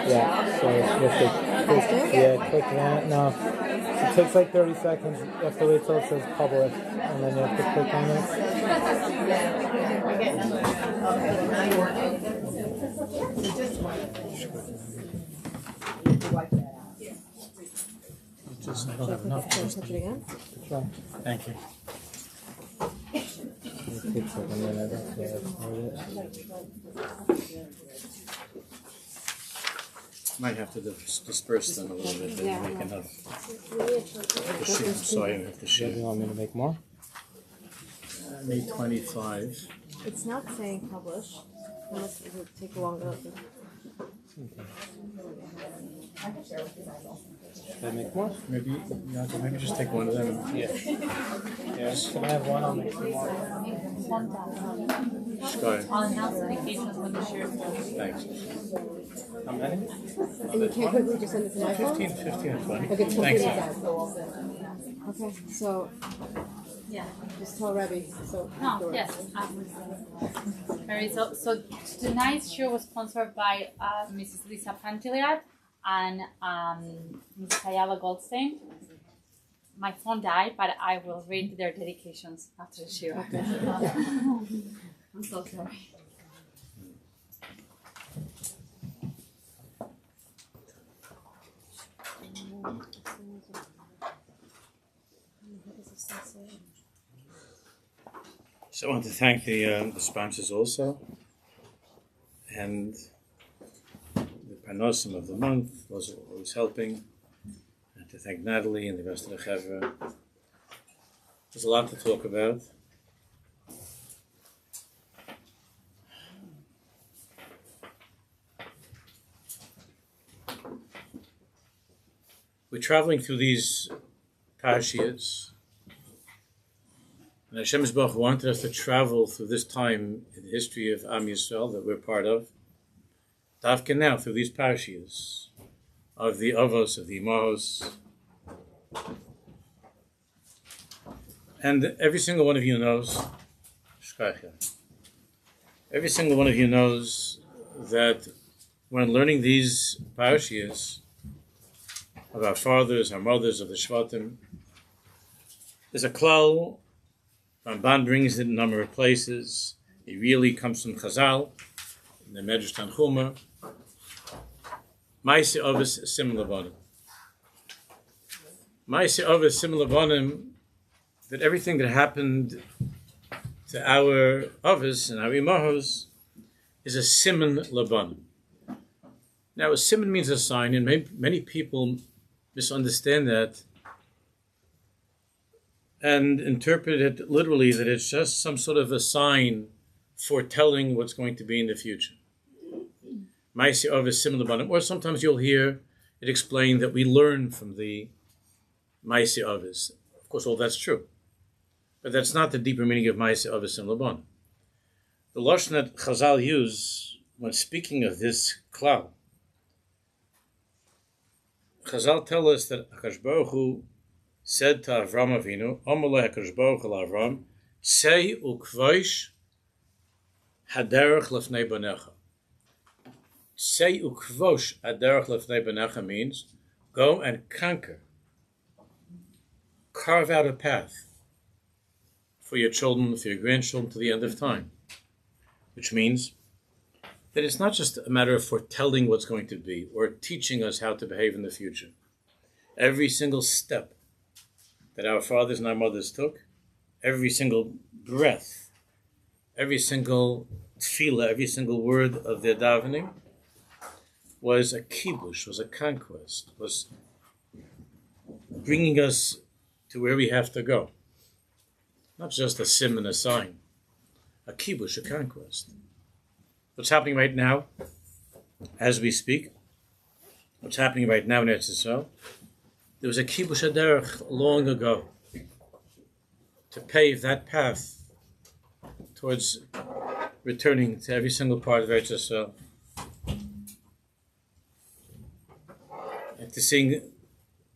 Yeah, so you have to click that. No, it takes like 30 seconds. You have to wait till it says publish, and then you have to click on it. I don't have enough. Thank you. It takes like a minute. Might have to disperse them a little bit and make enough. So I have to Do share. you want me to make more? May 25. It's not saying publish, unless it would take longer. Should I make more? Maybe just take one of them. Yeah. Yes. Can I have one? I'll make some more. Sky. Thanks. How many? And you can't quickly just send it to my phone? 15 and 20. Okay, 15 Thanks. Okay, so just tell Rebbe. So No, yes. Very so tonight's show was sponsored by Mrs. Lisa Pantiliad and Mrs. Ayala Goldstein. My phone died, but I will read their dedications after the show. Okay. I'm so sorry. So I want to thank the sponsors also, and the Parnosim of the month was always helping, and to thank Natalie and the rest of the Chevra. There's a lot to talk about. We're traveling through these parashiyos. And Hashem Yisbarach wanted us to travel through this time in the history of Am Yisrael that we're part of. Dafka now through these parashiyos of the Avos, of the Imahos. And every single one of you knows, every single one of you knows that when learning these parashiyos of our fathers, our mothers, of the Shvatim, there's a klal. Ramban brings it in a number of places. It really comes from Chazal, in the Medrash Tanchuma. Ma'aseh Avos Sim Lavanim. Ma'aseh Avos Sim Lavanim, that everything that happened to our Avos and our Imahos is a Siman Lavanim. Now, a Siman means a sign, and many people misunderstand that and interpret it literally that it's just some sort of a sign foretelling what's going to be in the future. Ma'aseh Avos Sim Lavanim, or sometimes you'll hear it explained that we learn from the Ma'aseh Avos. Of course, all that's true. But that's not the deeper meaning of Ma'aseh Avos Sim Lavanim. The lashon that Chazal use when speaking of this klal, Chazal tell us that HaKadosh Baruch Hu said to Avram Avinu, Amalei HaKadosh Baruch Hu Avram, Sei ukvosh haderech lefnei banecha. Sei ukvosh haderech lefnei banecha means go and conquer, carve out a path for your children, for your grandchildren to the end of time. Which means that it's not just a matter of foretelling what's going to be or teaching us how to behave in the future. Every single step that our fathers and our mothers took, every single breath, every single tefillah, every single word of their davening was a kibush, was a conquest, was bringing us to where we have to go. Not just a sim and a sign, a kibush, a conquest. What's happening right now, as we speak, what's happening right now in Eretz Yisrael, there was a kibush haderech long ago to pave that path towards returning to every single part of Eretz Yisrael and to sing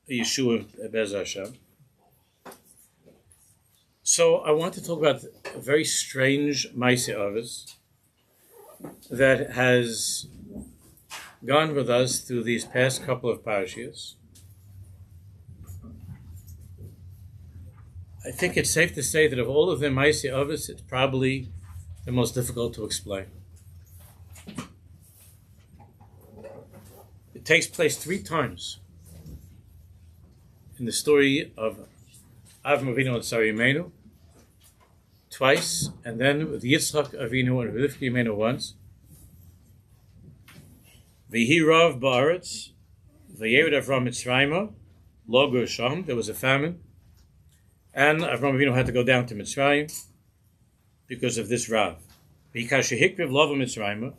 a Yeshua Be'ez Hashem. So I want to talk about a very strange Ma'aseh Avos that has gone with us through these past couple of parashiyos, I think it's safe to say that of all of them, Ma'aseh Avos, it's probably the most difficult to explain. It takes place 3 times in the story of Avram Avinu and Sarah Imeinu, twice, and then with Yitzchak Avinu and Rivka Imeinu once. V'hi rav ba'aretz, v'yered Avram Mitzrayim, lo gur sham, there was a famine, and Avram Avinu had to go down to Mitzrayim because of this rav. V'ikash shehikriv lova Mitzrayim,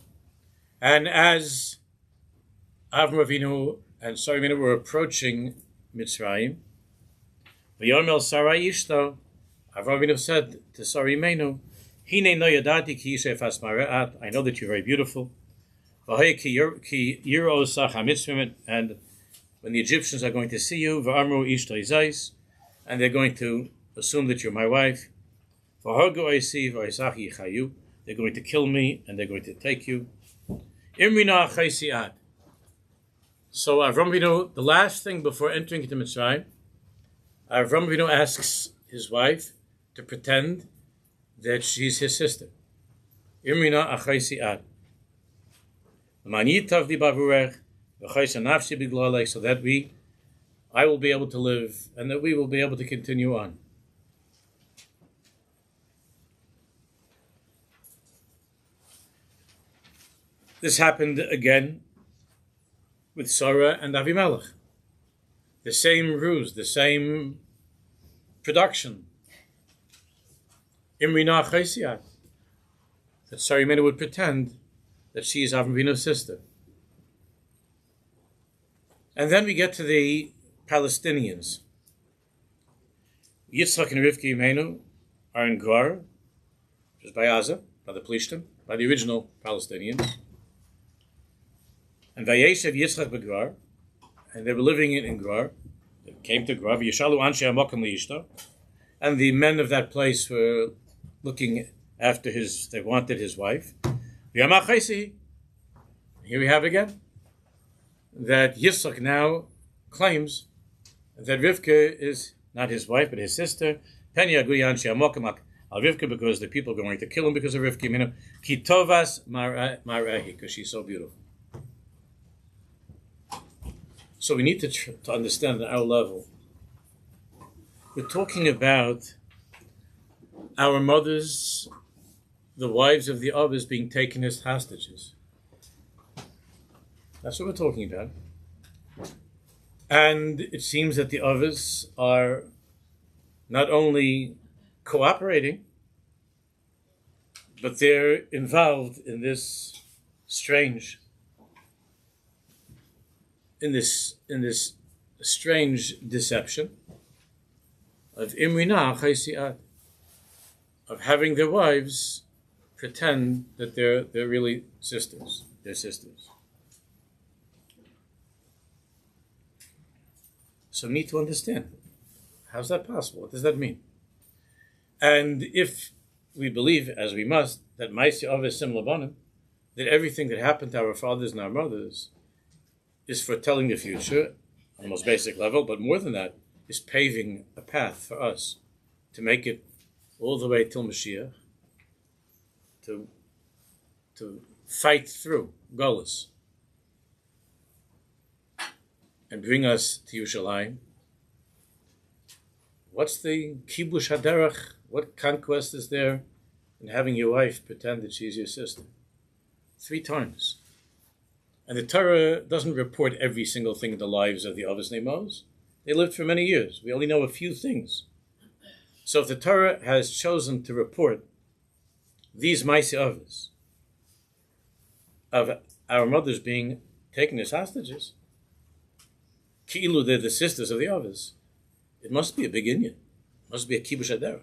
and as Avram Avinu and Sarah Imeinu were approaching Mitzrayim, v'yomel Sarai ishto, Avram Avinu said to Sarah Imeinu, Hine no yadati ki yisef asmareat, I know that you're very beautiful. V'hay ki yiro sach hamitzvim, and when the Egyptians are going to see you, v'amru ishto izais, and they're going to assume that you're my wife. V'hargu oisi v'aisach yichayu, they're going to kill me and they're going to take you. Imrina chaysiat. So Avram Avinu, the last thing before entering into Mitzrayim, Avram Avinu asks his wife to pretend that she's his sister. Imrina achaysiat. So that I will be able to live and that we will be able to continue on. This happened again with Sarah and Avimelech. The same ruse, the same production. Imrina chaysiat. That Sarah Imeinu would pretend that she is Avram Avinu's sister. And then we get to the Palestinians. Yitzchak and Rivka Imeinu are in Gerar, which is by Gaza, by the Plishtim, by the original Palestinians. And Vayeshev Yitzchak beGerar, and they were living in Gerar. They came to Gerar. V'yishalu anshe hamokim liishto, and the men of that place were looking after they wanted his wife. Here we have again that Yitzchak now claims that Rivka is not his wife but his sister. Penya guyan she'amokim al Rivka, because the people are going to kill him because of Rivka. Ki tovas marahi, because she's so beautiful. So we need to understand at our level. We're talking about our mothers, the wives of the others, being taken as hostages. That's what we're talking about. And it seems that the others are not only cooperating, but they're involved in this strange deception of Imrina chaysiat, of having their wives pretend that they're really sisters. They're sisters. So we need to understand, how's that possible? What does that mean? And if we believe, as we must, that Ma'aseh Avos Sim Labanim, that everything that happened to our fathers and our mothers is foretelling the future on the most basic level, but more than that, is paving a path for us to make it all the way till Mashiach, to fight through Golus and bring us to Yerushalayim. What's the kibush haderach? What conquest is there in having your wife pretend that she's your sister? 3 times. And the Torah doesn't report every single thing in the lives of the Avos Neimos. They lived for many years. We only know a few things. So if the Torah has chosen to report these Ma'aseh Avos of our mothers being taken as hostages, ki'ilu, they're the sisters of the Avos, it must be a big inyan. It must be a kibush haderach.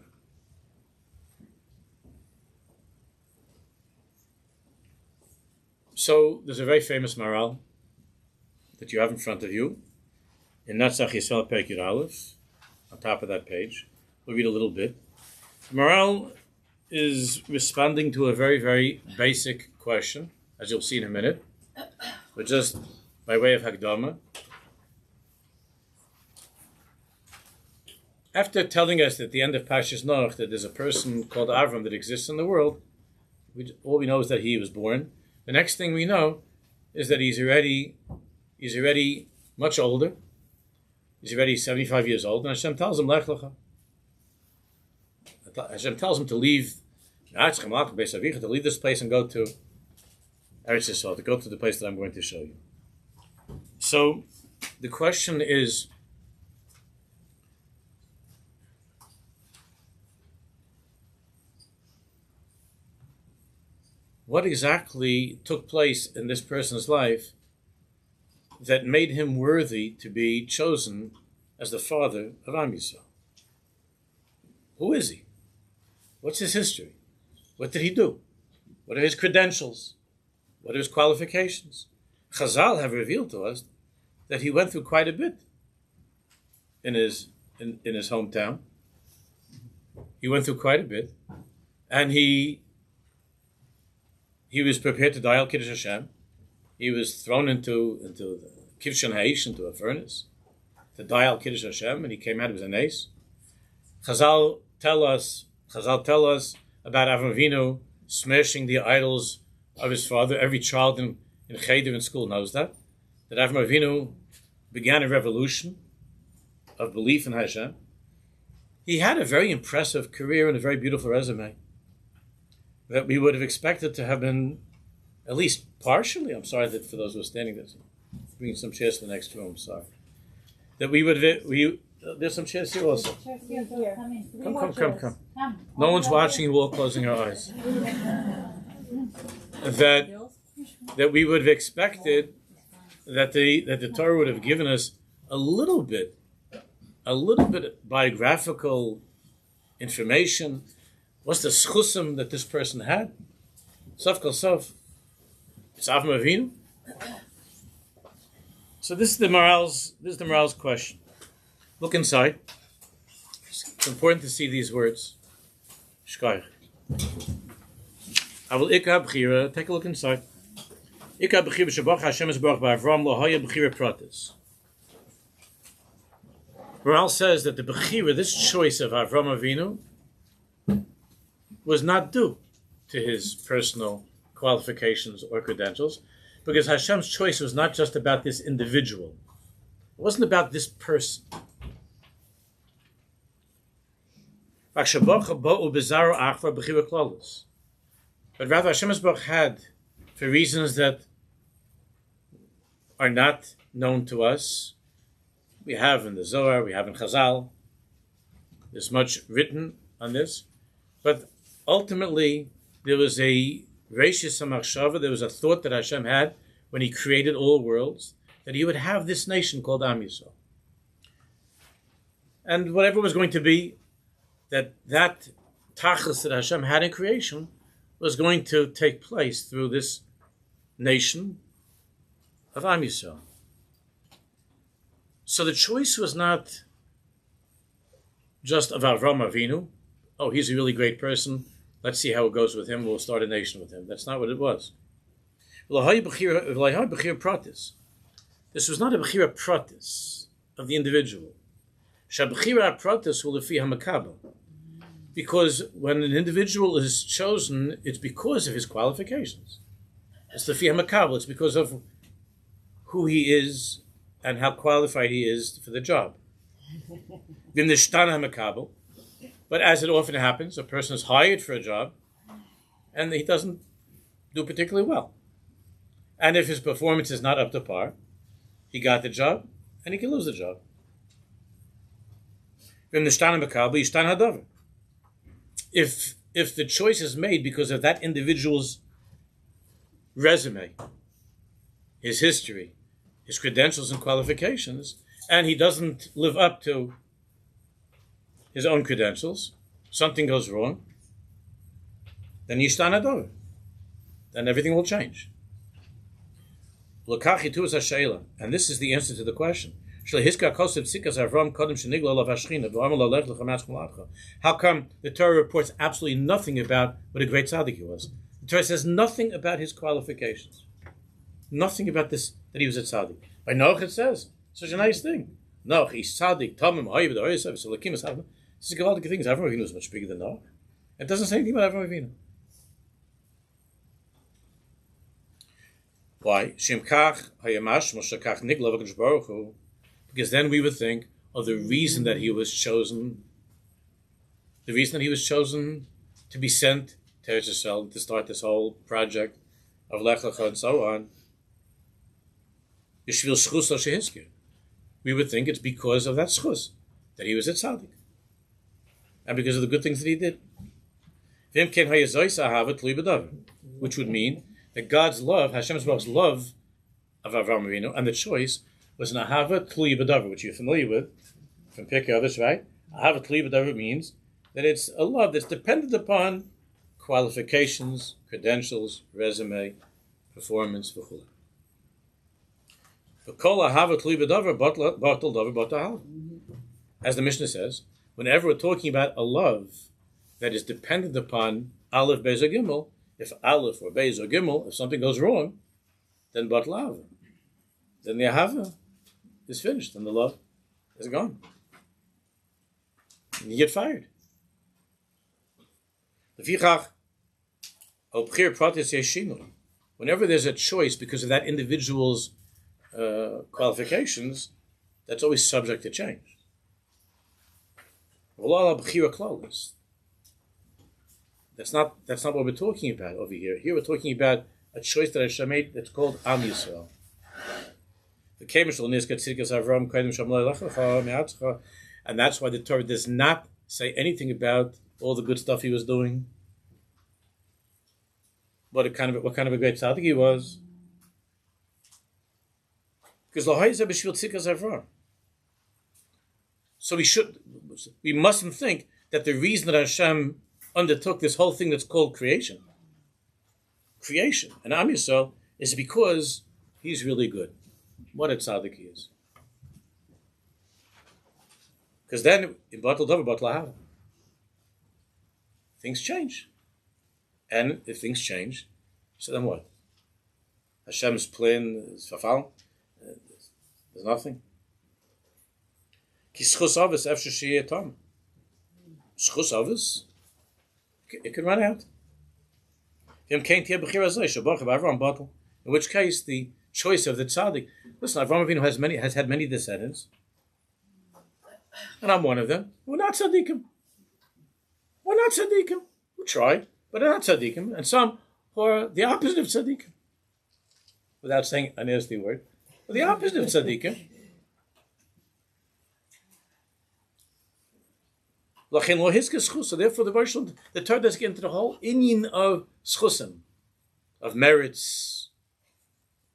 So there's a very famous maral that you have in front of you in Natzach Yisrael Perek Yud Aleph, on top of that page. We'll read a little bit. The maral is responding to a very, very basic question, as you'll see in a minute. But just by way of Hagdama, after telling us at the end of Parshas Noach that there's a person called Avram that exists in the world, all we know is that he was born. The next thing we know is that he's already much older. He's already 75 years old, and Hashem tells him, Lech lecha. Hashem tells him to leave this place and go to Eretz Yisrael, to go to the place that I'm going to show you. So the question is, what exactly took place in this person's life that made him worthy to be chosen as the father of Am Yisrael? Who is he? What's his history? What did he do? What are his credentials? What are his qualifications? Chazal have revealed to us that he went through quite a bit in his hometown. He went through quite a bit, and he was prepared to die al Kiddush Hashem. He was thrown into the Kivshan Aish, into a furnace, to die al Kiddush Hashem, and he came out as an ace. Chazal tell us about Avram Avinu smashing the idols of his father. Every child in Cheder in school knows that Avram Avinu began a revolution of belief in Hashem. He had a very impressive career and a very beautiful resume that we would have expected to have been at least partially. I'm sorry that for those who are standing there, bringing some chairs to the next room. Sorry that we would have. There's some chairs here also. Come. No one's watching. We're all closing our eyes. That we would have expected that the Torah would have given us a little bit biographical information. What's the schusim that this person had? Sof kol sof, it's Avram Avinu. So this is the moral's question. Look inside. It's important to see these words. Shkoyach. Avol ikar b'chira. Take a look inside. Ikar b'chira b'shabach Hashem esbarach b'Avram lo haya b'chira pratis. Moral says that the b'chira, this choice of Avram Avinu, was not due to his personal qualifications or credentials, because Hashem's choice was not just about this individual. It wasn't about this person. But rather Hashem Yisbarach had, for reasons that are not known to us, we have in the Zohar, we have in Chazal, there's much written on this, but ultimately there was a Reishis HaMachshava, there was a thought that Hashem had when He created all worlds, that He would have this nation called Am Yisrael. And whatever was going to be, that tachlis that Hashem had in creation was going to take place through this nation of Am Yisrael. So the choice was not just of Avram Avinu. Oh, he's a really great person. Let's see how it goes with him. We'll start a nation with him. That's not what it was. This was not a bechira pratis of the individual. Because when an individual is chosen, it's because of his qualifications. It's the lefi hamakabel. It's because of who he is and how qualified he is for the job. But as it often happens, a person is hired for a job and he doesn't do particularly well. And if his performance is not up to par, he got the job and he can lose the job. If the choice is made because of that individual's resume, his history, his credentials and qualifications, and he doesn't live up to his own credentials, something goes wrong, then yishtan hador. Then everything will change. And this is the answer to the question. How come the Torah reports absolutely nothing about what a great tzaddik he was? The Torah says nothing about his qualifications. nothing about this that he was a tzaddik. By Noach it says such a nice thing. Noach, he's tzaddik, tamim, ha'iv, the oisav, so lakim is having. This is a gewaldige thing. Avram Avinu is much bigger than Noach. It doesn't say anything about Avram Avinu. Why? Shem kach hayamash moshe kach nigla v'kadosh baruch hu. Because then we would think of the reason that he was chosen. The reason that he was chosen to be sent to Eretz Yisrael to start this whole project of Lech Lecha and so on. Yishvil schus al shehiskir. We would think it's because of that schus that he was a tzaddik, and because of the good things that he did. Which would mean that God's love, Hashem's love of Avraham Avinu, and the choice was an ahava tluya b'davar, which you're familiar with from Pirkei Avos, right? Ahava tluya b'davar means that it's a love that's dependent upon qualifications, credentials, resume, performance, v'chula. As the Mishnah says, whenever we're talking about a love that is dependent upon Aleph, Beis, or Gimel, if Aleph or Beis or Gimel, if something goes wrong, then Batal Ahava. Then the Ahava is finished and the love is gone. And you get fired. Whenever there's a choice because of that individual's qualifications, that's always subject to change. That's not what we're talking about over here. Here we're talking about a choice that Hashem made that's called Am Yisrael. And that's why the Torah does not say anything about all the good stuff he was doing. What kind of a great tzaddik he was. Because so we mustn't think that the reason that Hashem undertook this whole thing that's called creation, and Am Yisrael, is because he's really good. What a tzaddik he is. Because then, in Batal Davar, Batal Ahava, things change. And if things change, so then what? Hashem's plan is verfallen. There's nothing. Ki schus avos efshar sheyeh tam. Schus avos, it can run out. In which case, the choice of the tzaddik. Listen, Avraham Avinu has had many descendants, and I'm one of them. We're not tzaddikim. We tried, but they're not tzaddikim, and some who are the opposite of tzaddikim. Without saying a nasty word, but the opposite of tzaddikim. So therefore, the Torah doesn't get into the whole inyan of schusim, of merits,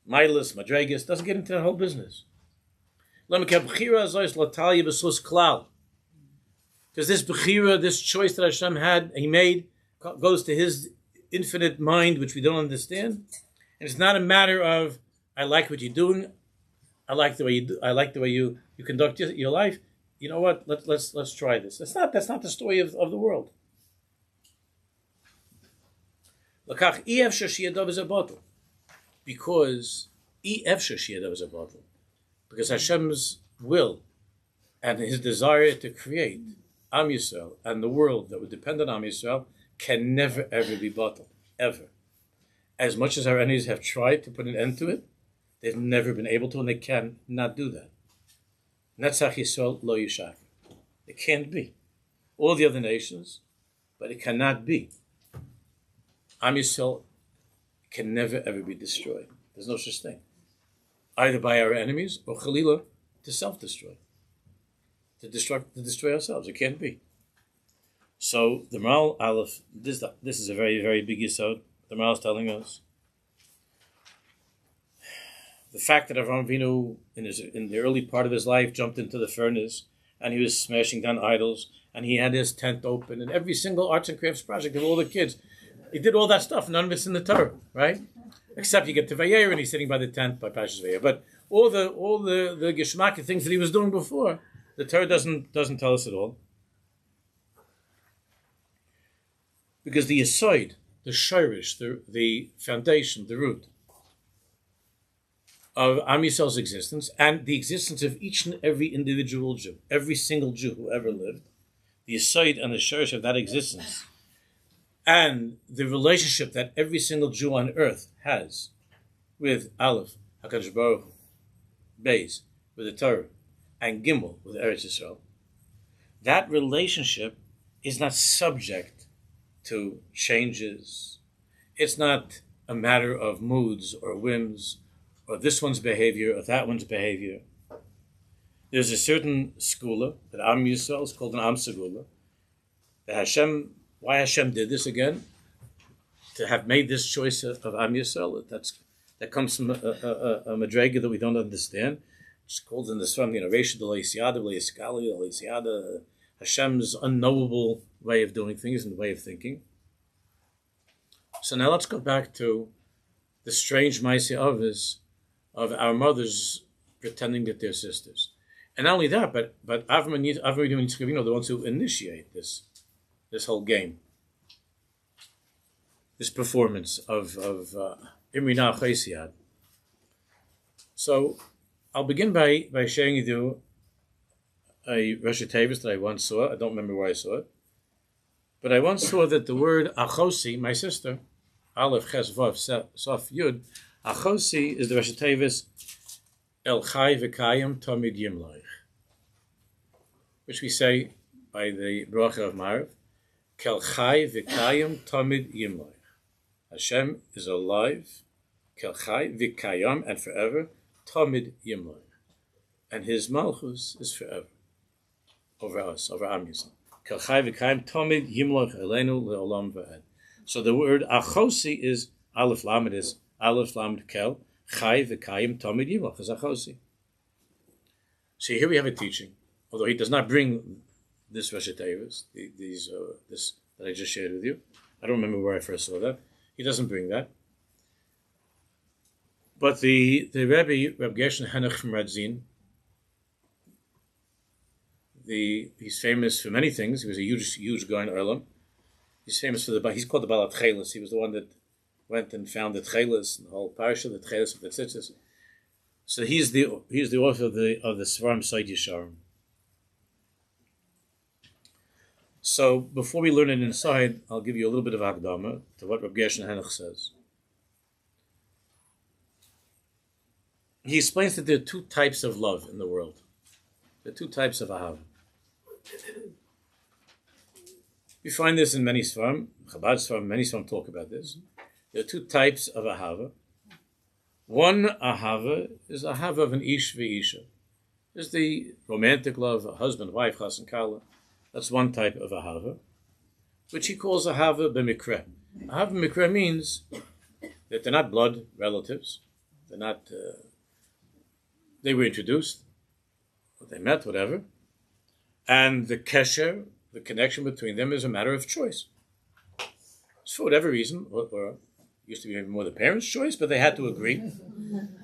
milas, madregas, doesn't get into that whole business. Because this bechira, this choice that Hashem he made, goes to his infinite mind, which we don't understand. And it's not a matter of, I like what you're doing, I like the way you conduct your life. You know what? Let's try this. That's not the story of the world. Because Hashem's will and his desire to create Am Yisrael and the world that would depend on Am Yisrael can never ever be bottled, ever. As much as our enemies have tried to put an end to it, they've never been able to, and they can not do that. Netzach Yisrael lo yishak. It can't be. All the other nations, but it cannot be. Am Yisrael can never ever be destroyed. There's no such thing. Either by our enemies or Chalila to self-destroy. To destroy ourselves. It can't be. So the Maral Aleph, this is a very, very big yisod. The Maral is telling us the fact that Avraham Avinu, in the early part of his life, jumped into the furnace and he was smashing down idols and he had his tent open and every single arts and crafts project of all the kids, he did all that stuff. None of it's in the Torah, right? Except you get to Vayer and he's sitting by the tent by Parshas Vayer. But all the Geshmaki things that he was doing before, the Torah doesn't tell us at all. Because the Yesod, the Shirish, the foundation, the root, of Am Yisrael's existence and the existence of each and every individual Jew, every single Jew who ever lived, the aside and the shirish of that existence, and the relationship that every single Jew on earth has with Aleph, HaKadosh Baruch Hu, Beis, with the Torah, and Gimel, with Eretz Yisrael, that relationship is not subject to changes. It's not a matter of moods or whims, or this one's behavior or that one's behavior. There's a certain skula that Am Yisrael is called an Am Segula. Why Hashem did this again, to have made this choice of Am Yisrael, that comes from a madrega that we don't understand. It's called in the Sram, Reisha de Leisiada, Leiskali, Leisiada, Hashem's unknowable way of doing things and the way of thinking. So now let's go back to the strange Maaseh Avos of our mothers pretending that they're sisters. And not only that, but Avram and Yitzchak are the ones who initiate this whole game, this performance of Imrina Chesiyad. So I'll begin by sharing with you a Rosh Tevis that I once saw. I don't remember where I saw it, but I once saw that the word Achosi, my sister, Aleph Ches Vav Sof Yud, Achosi is the Rosh Tevis El Chai V'Kayim Tamid Yimloich, which we say by the Bracha of Marav, Kel Chai V'Kayim Tamid Yimloich. Hashem is alive, Kel Chai V'Kayim, and forever, Tamid Yimloich. And his Malchus is forever, over us, over Am Yisrael. Kel Chai V'Kayim Tamid Yimloich Eleinu Le'olam V'ed. So the word Achosi is Aleph Lamed is Aleph Lamed Kel Chai V'Kayim Tamid Yimloich is Achosi. So here we have a teaching, although he does not bring this Rosh Tevis, this that I just shared with you. I don't remember where I first saw that. He doesn't bring that. But the Rebbe, Reb Gershon Henoch from Radzin, he's famous for many things. He was a huge guy in Erlam. He's famous for he's called the Balat Chelis. He was the one that went and found the Chelis, the whole parasha, the Chelis of the Tzitzis. So he's the author of the Svarim Side Yesharim. So before we learn it inside, I'll give you a little bit of Akdama to what Reb Gershon Henoch says. He explains that there are two types of love in the world. There are two types of ahava. We find this in many Svarim, Chabad Svarim, many Svarim talk about this. There are two types of ahava. One ahava is ahava of an ish v'isha. There's the romantic love, a husband, wife, chas and kala. That's one type of ahava, which he calls ahava b'mikra. Ahava b'mikra means that they're not blood relatives. They're not, they were introduced, or they met, whatever. And the kesher, the connection between them, is a matter of choice. So for whatever reason, or used to be maybe more the parents' choice, but they had to agree.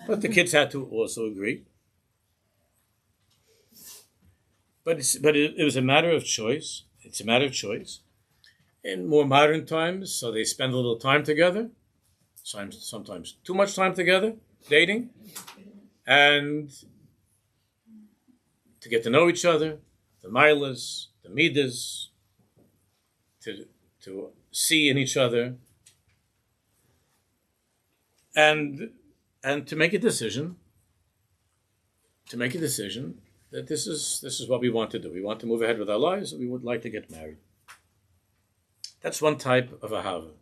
But the kids had to also agree. But it was a matter of choice. It's a matter of choice. In more modern times, so they spend a little time together, sometimes too much time together, dating, and to get to know each other, the milas, the midas, to see in each other, and to make a decision. That this is what we want to do. We want to move ahead with our lives, and we would like to get married. That's one type of ahava.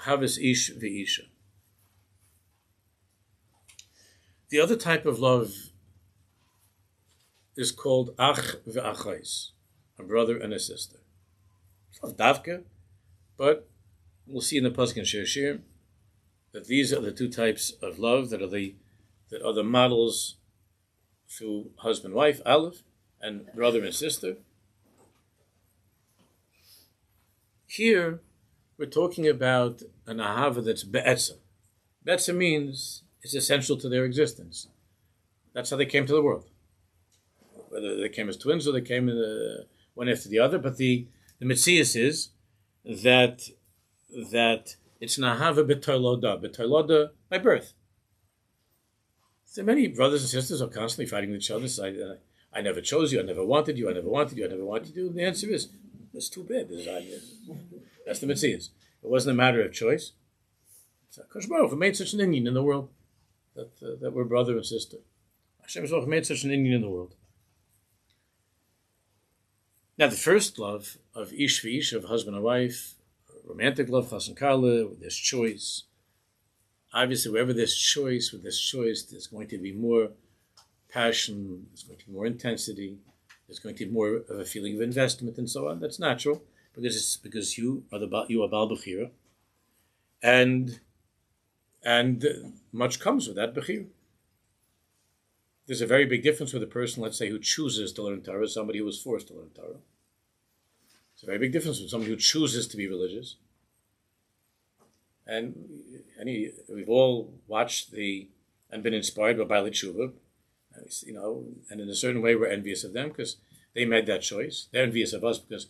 Ahava is ish v'isha. The other type of love is called ach v'achais, a brother and a sister. It's not davka, but we'll see in the pasuk in Shir that these are the two types of love that are the models through husband, wife, Aleph, and brother and sister. Here, we're talking about an ahava that's be'etza. Be'etza means it's essential to their existence. That's how they came to the world. Whether they came as twins or they came one after the other, but the metzius is that it's an ahava b'toiloda by birth. So many brothers and sisters are constantly fighting with each other. So I never chose you, I never wanted you, I never wanted you, I never wanted you. And the answer is, it's too bad. That's the mitzvah. It wasn't a matter of choice. Kodesh Baruch Hu made such an Indian in the world that we're brother and sister. Hashem Baruch made such an Indian in the world. Now, the first love of ish v'ish, of husband and wife, romantic love, chas and kala, with this choice. Obviously, wherever there's choice, with this choice, there's going to be more passion, there's going to be more intensity, there's going to be more of a feeling of investment and so on. That's natural, because you are Baal Bechira, and much comes with that Bechira. There's a very big difference with a person, let's say, who chooses to learn Torah, somebody who was forced to learn Torah. It's a very big difference with somebody who chooses to be religious. And we've all watched and been inspired by Baalei Tshuva, and in a certain way we're envious of them because they made that choice. They're envious of us because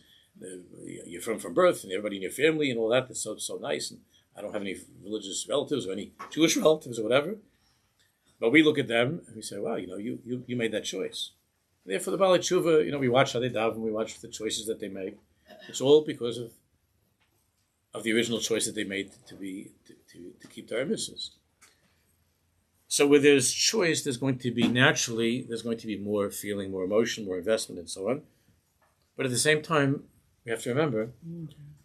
you're from birth and everybody in your family and all that. It's so nice. And I don't have any religious relatives or any Jewish relatives or whatever. But we look at them and we say, wow, you made that choice. Therefore, the Baalei Tshuva, we watch how they daven, we watch the choices that they make. It's all because of the original choice that they made to keep Torah mitzvahs. So where there's choice, there's going to be more feeling, more emotion, more investment, and so on. But at the same time, we have to remember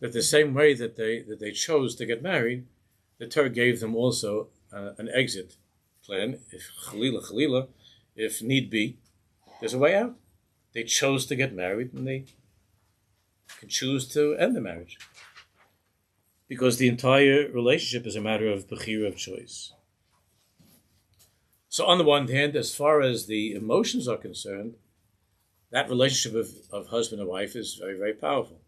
that the same way that they chose to get married, the Torah gave them also an exit plan. If Chalila, if need be, there's a way out. They chose to get married, and they can choose to end the marriage. Because the entire relationship is a matter of bechira, of choice. So on the one hand, as far as the emotions are concerned, that relationship of husband and wife is very, very powerful.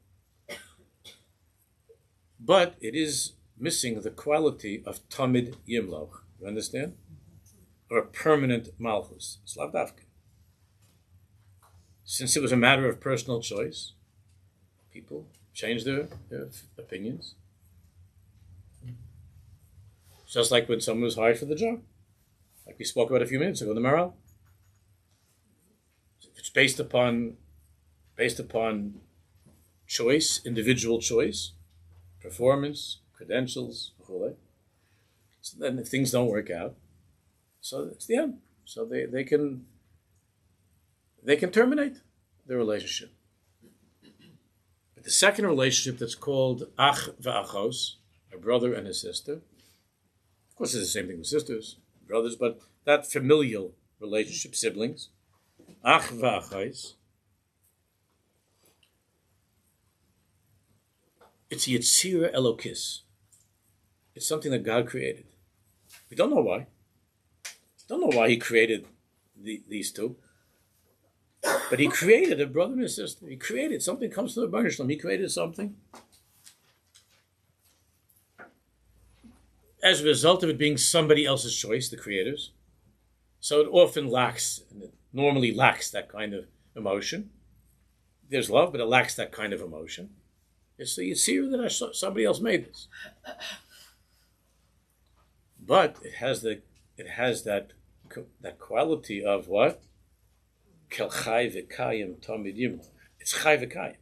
But it is missing the quality of tamid yimloch. You understand? Or a permanent malchus. It's lav dafka. Since it was a matter of personal choice, people changed their opinions. Just like when someone was hired for the job. Like we spoke about a few minutes ago, the Maral. It's based upon choice, individual choice, performance, credentials, so then if things don't work out, so it's the end. So they can terminate the relationship. But the second relationship that's called ach v'achos, a brother and a sister. Of course, it's the same thing with sisters, brothers, but that familial relationship, siblings, ach v'achos, it's Yetzira Elokis. It's something that God created. We don't know why. We don't know why He created these two. But He created a brother and a sister. He created something. Comes to the Baruch Shalom. He created something. As a result of it being somebody else's choice, the creators. So it often lacks, and it normally lacks that kind of emotion. There's love, but it lacks that kind of emotion. It's the Yitzir that somebody else made this. But it has that quality of what? Kel chai v'kayim tamid yimloch. It's chai v'kayim.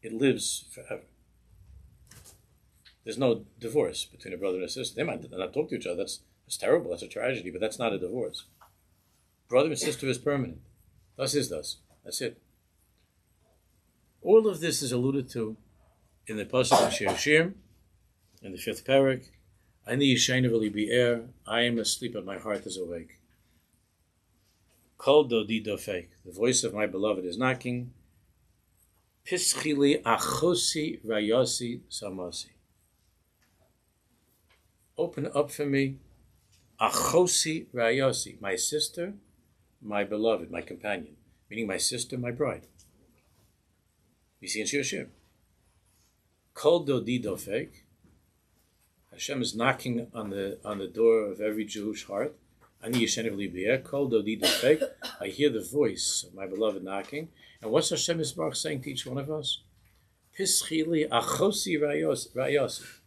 It lives forever. There's no divorce between a brother and a sister. They might not talk to each other. That's terrible. That's a tragedy. But that's not a divorce. Brother and sister is permanent. Thus is thus. That's it. All of this is alluded to in the pasuk of Shir Shir, in the 5th parak. Ani yishayna v'li bi'er. I am asleep, but my heart is awake. Kol dodi dofek. The voice of my beloved is knocking. Pischili achosi rayasi samasi. Open up for me. Achosi rayasi. My sister, my beloved, my companion. Meaning my sister, my bride. You see in Shir Shir. Kol dodi dofek. Hashem is knocking on the door of every Jewish heart. Ani yishenev li b'er, kol dodi dofek. I hear the voice of my beloved knocking. And what's Hashem Yisbarach saying to each one of us? Pischili achosi rayasi.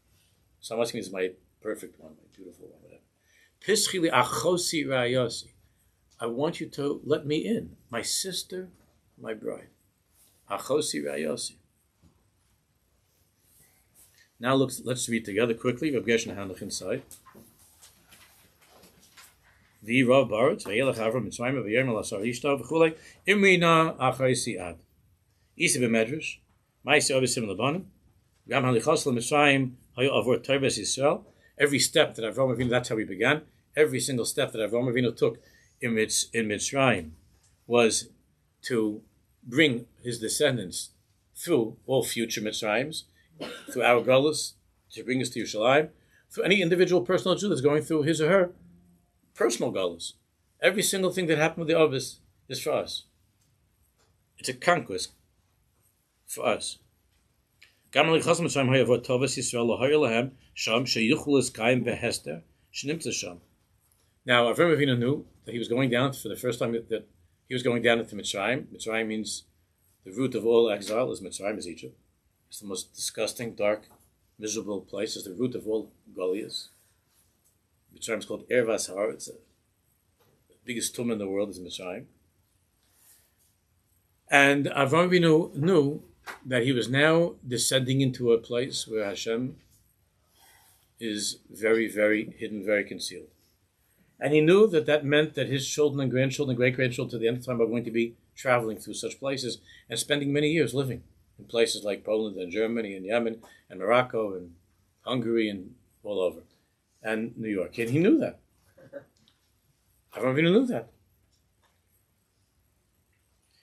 Some asking is my perfect one, my beautiful one, whatever. Pischili achosi rayasi. I want you to let me in, my sister, my bride. Achosi rayasi. Now let's read together quickly. Rav Gershon Hanach inside. Vi Rav Baritz v'yelach Avram Mitzrayim v'yerm al asar ishtav v'chulei imrina achosi ad. Isi b'medrash. Ma'isi ovisim lebanim. Gam halichos leMitzrayim hayu avor toves Yisrael. Every step that Avram Avinu, that's how we began. Every single step that Avram Avinu took in Mitzrayim was to bring his descendants through all future Mitzrayims, through our Gullus, to bring us to Yerushalayim, through any individual personal Jew that's going through his or her personal Gullus. Every single thing that happened with the Ovis is for us. It's a conquest for us. Now, Avram Avinu knew that he was going down for the first time that he was going down into Mitzrayim. Mitzrayim means the root of all exile is Mitzrayim, is Egypt. It's the most disgusting, dark, miserable place. It's the root of all Goliaths. Mitzrayim is called Ervas Har. It's the biggest tomb in the world is Mitzrayim. And Avram Avinu knew that he was now descending into a place where Hashem is very, very hidden, very concealed. And he knew that that meant that his children and grandchildren and great-grandchildren to the end of time are going to be traveling through such places and spending many years living in places like Poland and Germany and Yemen and Morocco and Hungary and all over, and New York. And he knew that. Avram Avinu knew that.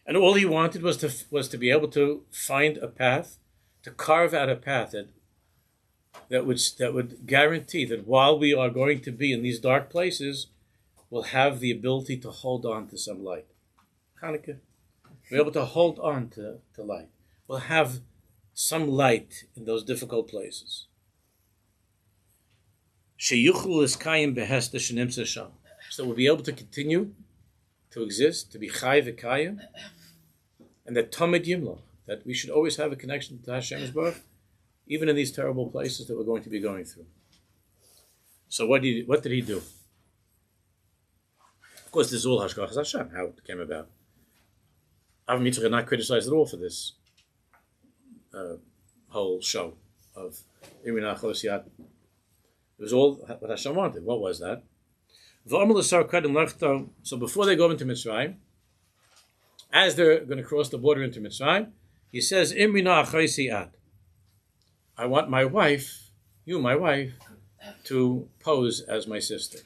And all he wanted was to be able to find a path, to carve out a path that would guarantee that while we are going to be in these dark places, we'll have the ability to hold on to some light. Hanukkah. We're able to hold on to light. We'll have some light in those difficult places. So we'll be able to continue to exist, to be chai v'kayim, and that tamid yimlo, that we should always have a connection to Hashem's birth, even in these terrible places that we're going to be going through. So what did he do? Of course, this is all Hashgachas Hashem, how it came about. Avram Yitzchak not criticized at all for this whole show of Imrina Chosiyat. It was all what Hashem wanted. What was that? So before they go into Mitzrayim, as they're going to cross the border into Mitzrayim, he says, Imrina Chosiyat. I want my wife, you, my wife, to pose as my sister.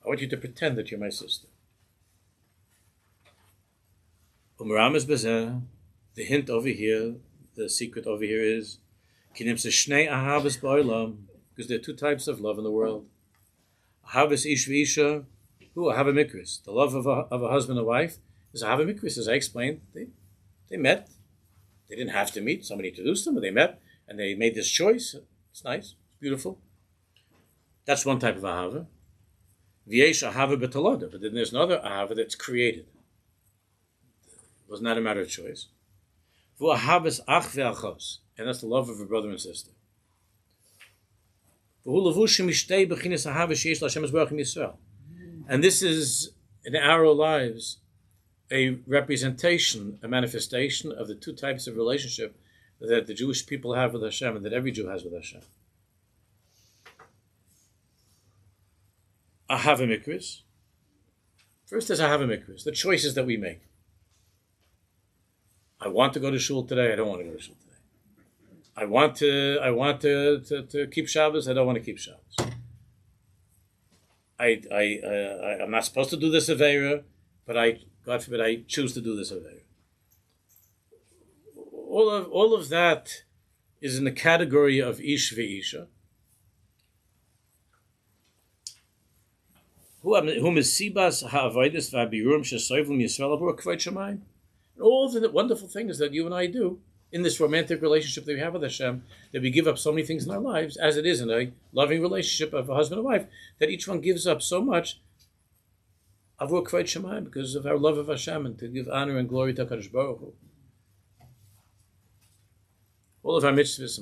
I want you to pretend that you're my sister. The hint over here, the secret over here is, because there are two types of love in the world. Ahavas ish v'isha, ahava mikris. The love of a husband and wife is ahava mikris. As I explained, they met. They didn't have to meet. Somebody introduced them, but they met. And they made this choice. It's nice. It's beautiful. That's one type of ahava. V'yesh ahava betaloda. But then there's another ahava that's created. It was not a matter of choice. V'ahavas ach ve'achos. And that's the love of a brother and sister. And this is, in our lives, a representation, a manifestation of the two types of relationship that the Jewish people have with Hashem and that every Jew has with Hashem. Ahava mikris. First there's Ahava mikris, the choices that we make. I want to go to shul today, I don't want to go to shul today. I want to keep Shabbos, I don't want to keep Shabbos. I'm not supposed to do this Aveira, but God forbid, I choose to do this Aveira. All of that is in the category of ish ve'isha. Whom is sibas ha'avodas v'abirum shesoivlim Yisrael abur kvod shamayim. All the wonderful things that you and I do in this romantic relationship that we have with Hashem, that we give up so many things in our lives, as it is in a loving relationship of a husband and wife, that each one gives up so much avur kvod shamayim because of our love of Hashem and to give honor and glory to HaKadosh Baruch Hu. All of our mitzvahs,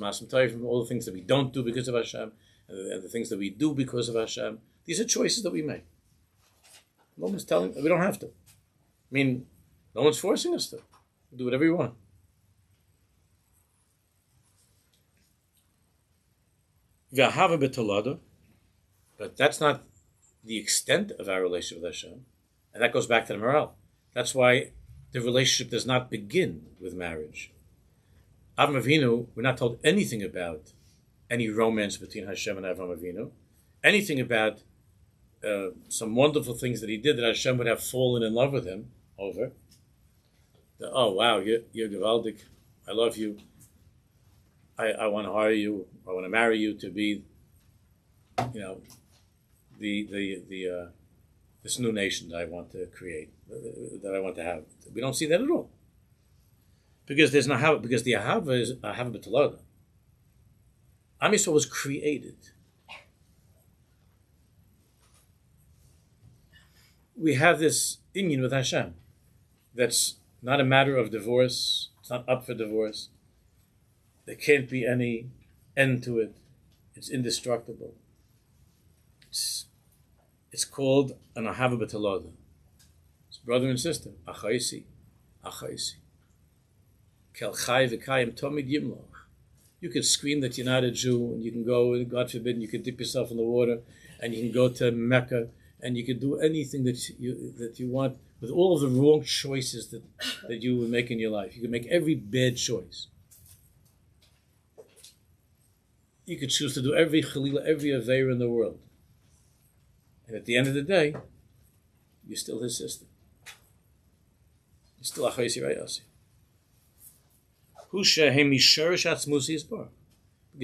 all the things that we don't do because of Hashem, and the things that we do because of Hashem, These are choices that we make. No one's telling, we don't have to. I mean, no one's forcing us to. We do whatever we want. V'ahava b'tolada, but that's not the extent of our relationship with Hashem. And that goes back to the morale. That's why the relationship does not begin with marriage. Avram Avinu, we're not told anything about any romance between Hashem and Avram Avinu, anything about some wonderful things that he did that Hashem would have fallen in love with him over. Oh wow, you're gewaldig, I love you, I want to hire you, I want to marry you to be, this new nation that I want to create, that I want to have. We don't see that at all. Because there's no ahava, because the ahava is ahava b'tolada. Am Yisrael was created. We have this inyan with Hashem that's not a matter of divorce. It's not up for divorce. There can't be any end to it. It's indestructible. It's called an ahava b'tolada. It's brother and sister. Achaisi, achaisi. Kel chai v'kayim tomid yimloch. You could scream that you're not a Jew, and you can go, God forbid, and you could dip yourself in the water, and you can go to Mecca, and you could do anything that you want with all of the wrong choices that you would make in your life. You could make every bad choice. You could choose to do every chalila, every aveira in the world. And at the end of the day, you're still his sister. You're still achaisi rayasi. Because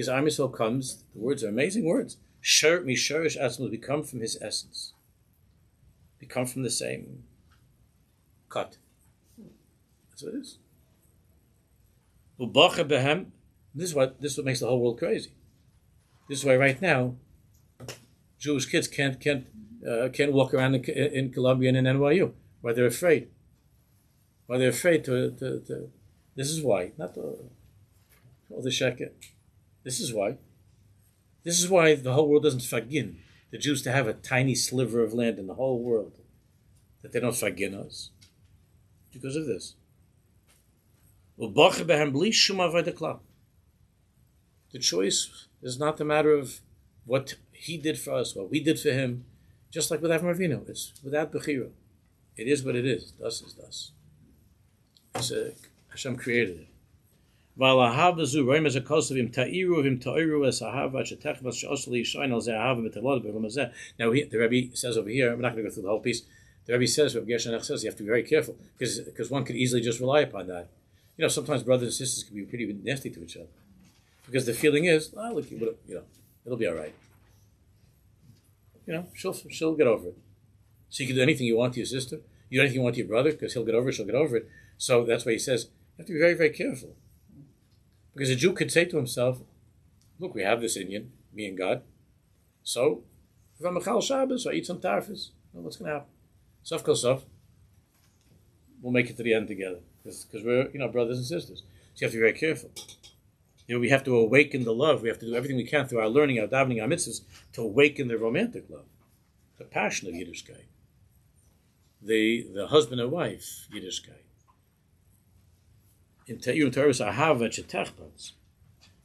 Am Yisrael comes, the words are amazing words. Shar misharish atzmus, we come from his essence. We come from the same cut. That's what it is. This is what makes the whole world crazy. This is why right now Jewish kids can't walk around in Colombia and in NYU. Why they're afraid. Why they're afraid to this is why, not all the sheker. This is why. This is why the whole world doesn't fagin. The Jews to have a tiny sliver of land in the whole world, that they don't fagin us. Because of this. The choice is not a matter of what he did for us, what we did for him. Just like with Avram Avinu, it's without bechira. It is what it is. Das is das. Hashem created it. Now here, the Rebbe says over here, I'm not going to go through the whole piece. The Rebbe says, Rabbi Gershon says, you have to be very careful because one could easily just rely upon that. Sometimes brothers and sisters can be pretty nasty to each other because the feeling is, look, it'll be all right. She'll get over it. So you can do anything you want to your sister. You do anything you want to your brother because he'll get over it, she'll get over it. So that's why he says, you have to be very, very careful. Because a Jew could say to himself, look, we have this Indian, me and God. So, if I'm a Chal Shabbos, I eat some tarfis. What's going to happen? Sof kol sof, we'll make it to the end together. Because we're, brothers and sisters. So you have to be very careful. We have to awaken the love. We have to do everything we can through our learning, our davening, our mitzvahs, to awaken the romantic love, the passion of Yiddishkeit, the husband and wife Yiddishkeit. In Te'ir Torah's ahava chetechbats.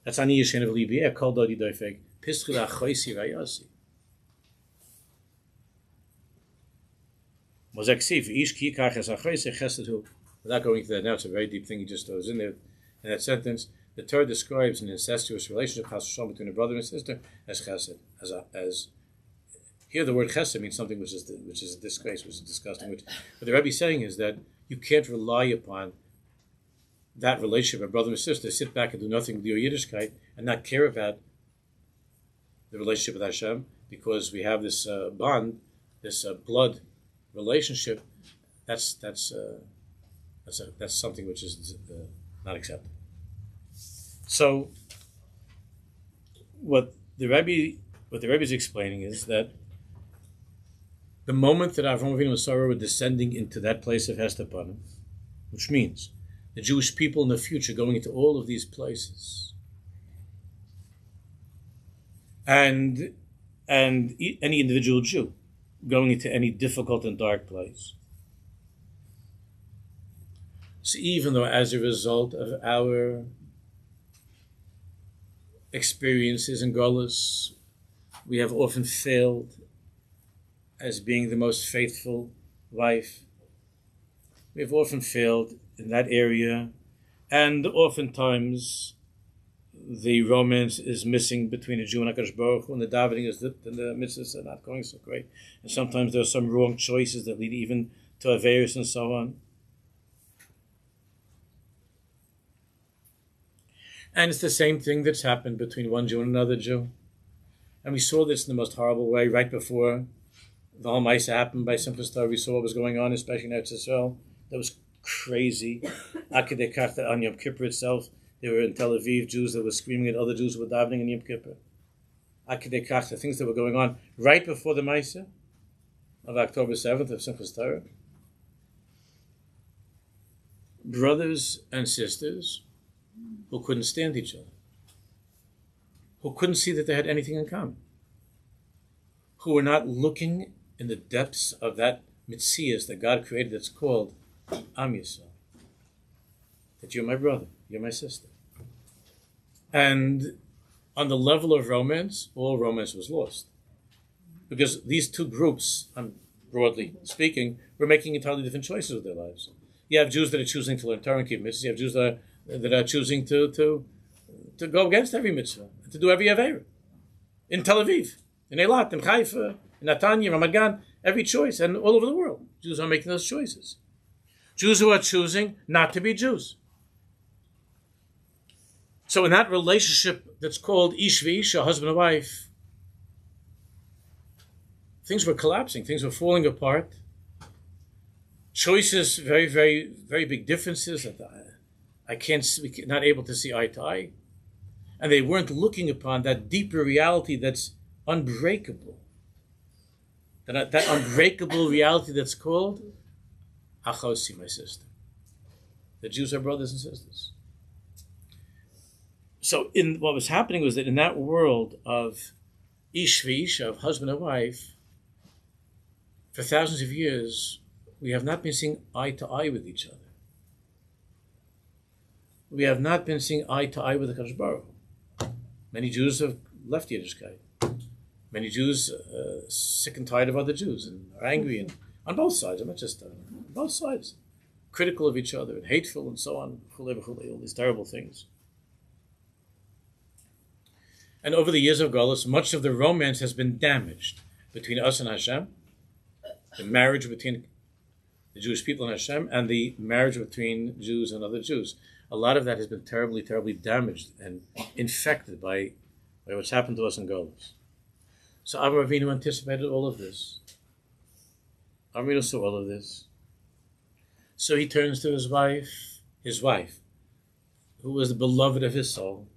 That's ani yishen of libiyeh kol dodi doifek pischul achoisi rayasi. Mozek sif ish ki kach es achoisi chesed hu. Without going into that now, it's a very deep thing he just throws in there. In that sentence, the Torah describes an incestuous relationship between a brother and sister as chesed, as here the word chesed means something which is a disgrace, which is disgusting. What the Rebbe is saying is that you can't rely upon that relationship, a brother and sister, sit back and do nothing with your Yiddishkeit and not care about the relationship with Hashem because we have this bond, this blood relationship. That's something which is not acceptable. So, what the Rebbe is explaining is that the moment that Avram Avinu and Sarah were descending into that place of Heshtapanim, which means the Jewish people in the future going into all of these places. And and any individual Jew going into any difficult and dark place. So even though as a result of our experiences in Golus, we have often failed as being the most faithful wife, we have often failed in that area, and oftentimes the romance is missing between a Jew and HaKadosh Baruch Hu, and the davening is and the mitzvahs are not going so great. And sometimes there are some wrong choices that lead even to Averis and so on. And it's the same thing that's happened between one Jew and another Jew. And we saw this in the most horrible way right before the whole Maisa happened by Simchas Torah. We saw what was going on, especially in Eretz Yisrael. That was crazy. Akadei Kach, that on Yom Kippur itself, there were in Tel Aviv Jews that were screaming at other Jews who were davening in Yom Kippur. Akadei Kach, the things that were going on right before the Maisa of October 7th of Simchas Torah. Brothers and sisters who couldn't stand each other, who couldn't see that they had anything in common, who were not looking in the depths of that mitzias that God created that's called Am Yisrael. That you're my brother, you're my sister. And on the level of romance, all romance was lost. Because these two groups, broadly speaking, were making entirely different choices with their lives. You have Jews that are choosing to learn Torah and keep mitzvahs. You have Jews that are choosing to go against every mitzvah, to do every Aveira. In Tel Aviv, in Eilat, in Haifa, in Netanya, Ramat Gan, every choice, and all over the world, Jews are making those choices. Jews who are choosing not to be Jews. So in that relationship that's called Ish v'Isha, husband and wife, things were collapsing, things were falling apart. Choices, very, very, very big differences that we're not able to see eye to eye. And they weren't looking upon that deeper reality that's unbreakable. That unbreakable reality that's called Achosi, my sister. The Jews are brothers and sisters. So what was happening was that in that world of Ish v'Isha, of husband and wife, for thousands of years, we have not been seeing eye to eye with each other. We have not been seeing eye to eye with the Kodesh Baruch Hu. Many Jews have left Yiddishkeit. Many Jews are sick and tired of other Jews and are angry, and on both sides. I'm not just on both sides, critical of each other and hateful and so on. All these terrible things. And over the years of Golus, much of the romance has been damaged between us and Hashem, the marriage between the Jewish people and Hashem, and the marriage between Jews and other Jews. A lot of that has been terribly, terribly damaged and infected by what's happened to us in Golus. So Avraham Avinu anticipated all of this. Avraham Avinu saw all of this. So he turns to his wife, who was the beloved of his soul.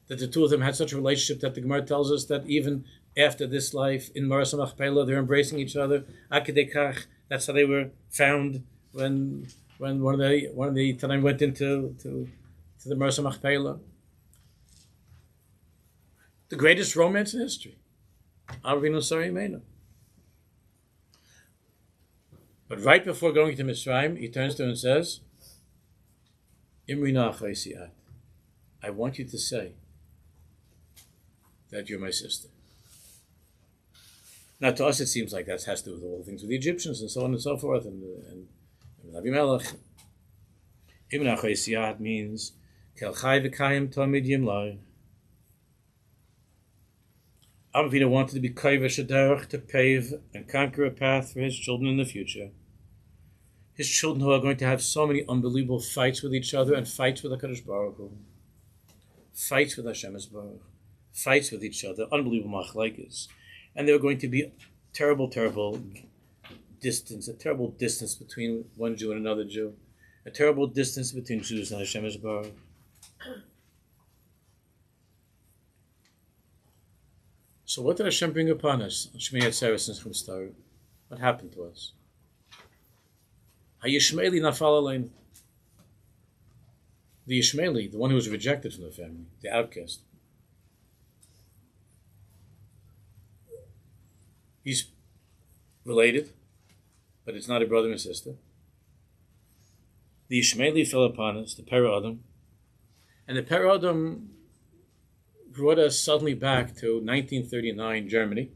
That the two of them had such a relationship that the Gemara tells us that even after this life, in Maras HaMachpelah, they're embracing each other. Akadei Kach, that's how they were found when one of the Tanaim went into the Maras HaMachpelah. The greatest romance in history. Avinu Sari Meinu. But right before going to Mitzrayim, he turns to her and says, Imri Nachai Siat, I want you to say that you're my sister. Now, to us, it seems like that has to do with all the things with the Egyptians and so on and so forth, and Abimelech. Imri Nachai Siat means Kel Chai V'Kayim Tamid Yimlai. Avinu wanted to be Kaivesh Aderech, to pave and conquer a path for his children in the future. His children who are going to have so many unbelievable fights with each other and fights with HaKadosh Baruch Hu. Fights with Hashem Baruch. Fights with each other, unbelievable machlekes. And there are going to be terrible distance, a terrible distance between one Jew and another Jew. A terrible distance between Jews and Hashem Baruch. So what did Hashem bring upon us on Shmini Atzeres and Chum's Torah? What happened to us? HaYishmaeli nafal aleinu. The Yishmaeli, the one who was rejected from the family, the outcast. He's related, but it's not a brother and sister. The Ishmaeli fell upon us, the Pera Adam, and the Pera Adam brought us suddenly back to 1939 Germany,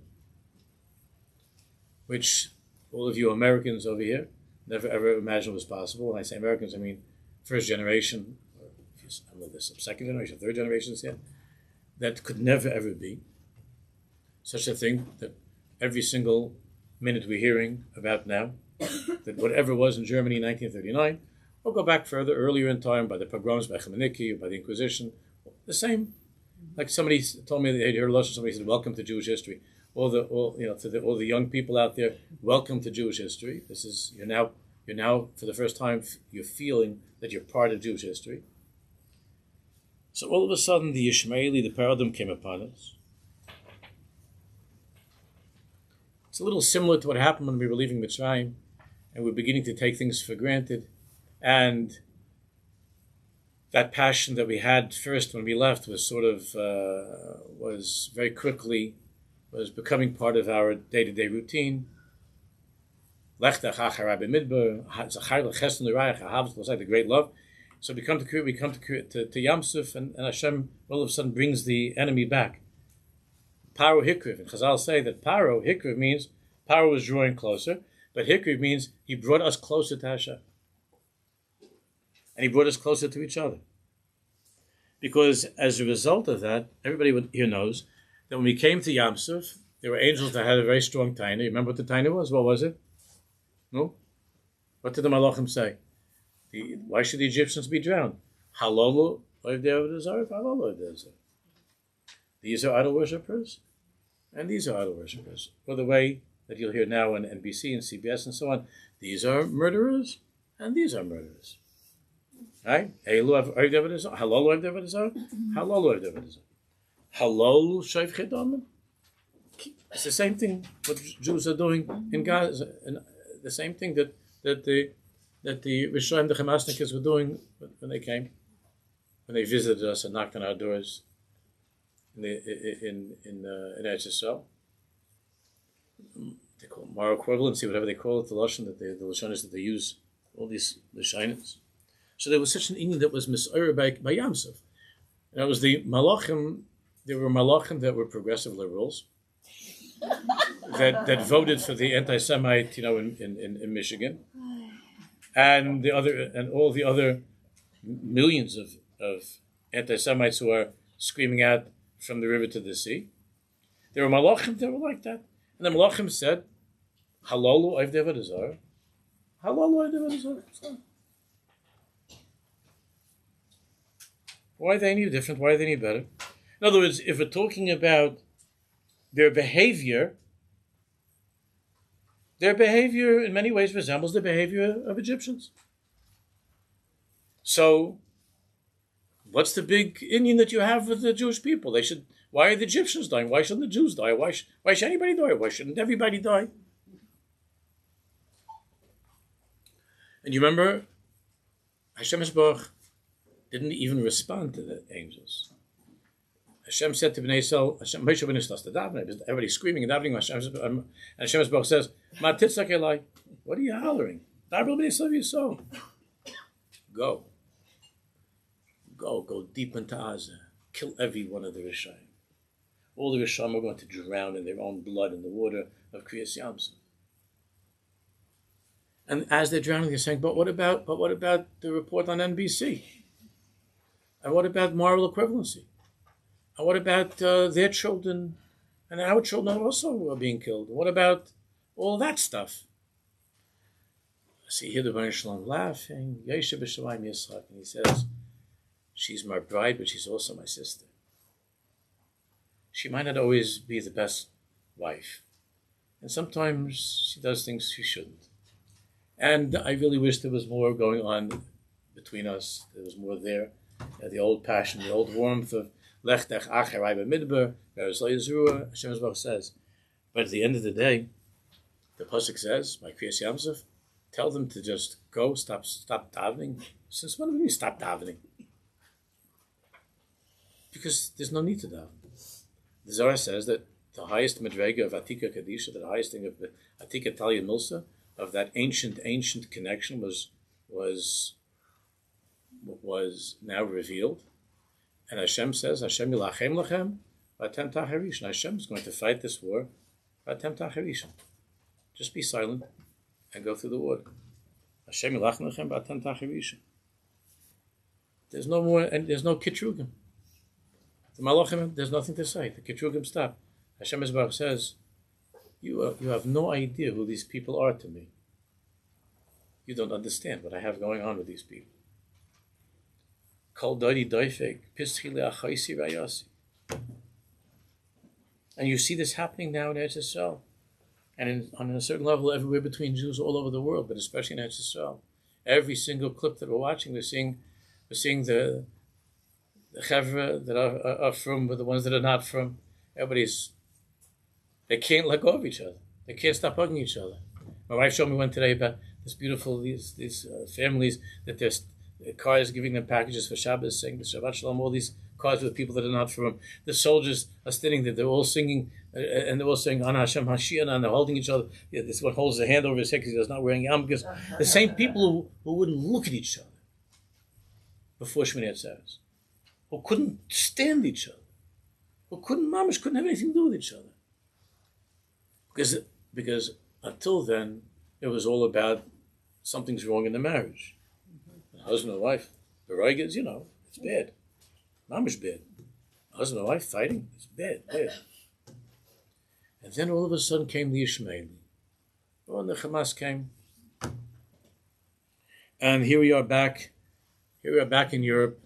which all of you Americans over here never ever imagined was possible. When I say Americans, I mean first generation, or some second generation, third generations yet. That could never ever be such a thing that every single minute we're hearing about now, that whatever was in Germany in 1939, we'll go back further, earlier in time, by the pogroms, by Chmielnicki, or by the Inquisition, the same. Like somebody told me, they heard somebody said, "Welcome to Jewish history." All the young people out there, welcome to Jewish history. This is you're now for the first time you're feeling that you're part of Jewish history. So all of a sudden, the Ishmaeli, the paradigm came upon us. It's a little similar to what happened when we were leaving Mitzrayim, and we're beginning to take things for granted, and that passion that we had first when we left was sort of was very quickly was becoming part of our day-to-day routine. Like the great love. So we come to Yam Suf, and Hashem all of a sudden brings the enemy back. Paro Hikriv, and Chazal say that Paro Hikriv means Paro was drawing closer, but Hikriv means he brought us closer to Hashem, and he brought us closer to each other. Because as a result of that, everybody here knows that when we came to Yam Suf, there were angels that had a very strong taina. You remember what the taina was? What was it? No? What did the Malachim say? Why should the Egyptians be drowned? Halolu Oivdev. These are idol worshippers, and these are idol worshippers. Or the way that you'll hear now on NBC and CBS and so on, these are murderers, and these are murderers. Right? Halolu Oivdev. Halolu Oivdev. Halol Shaif Chedomim. It's the same thing what Jews are doing in Gaza, and the same thing that the Rishonim, the Hamasnikas were doing when they came, when they visited us and knocked on our doors in Aish Yisrael. They call it moral equivalency, whatever they call it, the lashon that the lashonis that they use, all these lashonis. So there was such an inyan that was mis'orer by Yam Suf. And it was the malachim. There were malachim that were progressive liberals that voted for the anti-Semite, in Michigan, and all the other millions of anti-Semites who are screaming out from the river to the sea. There were malachim that were like that, and the malachim said, "Halolu Oivdei Avodah Zarah, Halolu Oivdei Avodah Zarah." Why are they any different? Why are they any better? In other words, if we're talking about their behavior in many ways resembles the behavior of Egyptians. So, what's the big inyan that you have with the Jewish people? Why are the Egyptians dying? Why shouldn't the Jews die? Why should anybody die? Why shouldn't everybody die? And you remember, Hashem Yisborach didn't even respond to the angels. Hashem said to Bnei Yisrael, Moshe Rabbeinu starts to daven, everybody's screaming and davening, and Hashem Yisborach says, Ma titzak elai, what are you hollering? Daber Bnei Yisrael, Go deep into Gaza, kill every one of the Rishayim. All the Rishayim are going to drown in their own blood in the water of Kriyas Yam Suf. And as they're drowning, they're saying, but what about the report on NBC? And what about moral equivalency? And what about their children and our children also are being killed? And what about all that stuff? So you hear the Baruch Shalom laughing, Yeshe b'Shamayim Yitzchak, and he says, she's my bride, but she's also my sister. She might not always be the best wife. And sometimes she does things she shouldn't. And I really wish there was more going on between us. There was more there. The old passion, the old warmth of Lech Dech Acherai B'Midbar, Beres Lo Yizrua, Hashem Yisborach says. But at the end of the day, the Pasuk says, by Kriyas Yam Suf, tell them to just go, stop davening. Since when do we stop davening? Because there's no need to daven. The Zohar says that the highest Madrega of Atika Kadisha, the highest thing of the Atika Talia Milsa, of that ancient connection was now revealed. And Hashem says, Hashem yilachem lachem v'atem tacharishan. Hashem is going to fight this war v'atem tacharishan. Just be silent and go through the war. Hashem yilachem lachem v'atem tacharishan. There's no more, and there's no kitrugim. The malachim, there's nothing to say. The kitrugim stop. Hashem Yisbarach says, you have no idea who these people are to me. You don't understand what I have going on with these people. And you see this happening now in Eretz Yisrael, and on a certain level everywhere between Jews all over the world, but especially in Eretz Yisrael. Every single clip that we're watching, we're seeing the chevra that are from, with the ones that are not from. They can't let go of each other. They can't stop hugging each other. My wife showed me one today about this beautiful, these families that there's cars giving them packages for Shabbos, saying the Shabbat Shalom, all these cars with people that are not from them. The soldiers are sitting there, they're all singing, and they're all saying, Ana Hashem Hashiach, and they're holding each other. Yeah, this one holds the hand over his head because he's not wearing yarmulkes. The same people who wouldn't look at each other before Shmini Atzeres, who couldn't stand each other, who couldn't have anything to do with each other. Because until then, it was all about something's wrong in the marriage. Husband and wife, the Reigas, it's bad. Mamish bad. Husband and wife fighting, it's bad. And then all of a sudden came the Ishmaeli. Oh, and the Hamas came. And here we are back in Europe,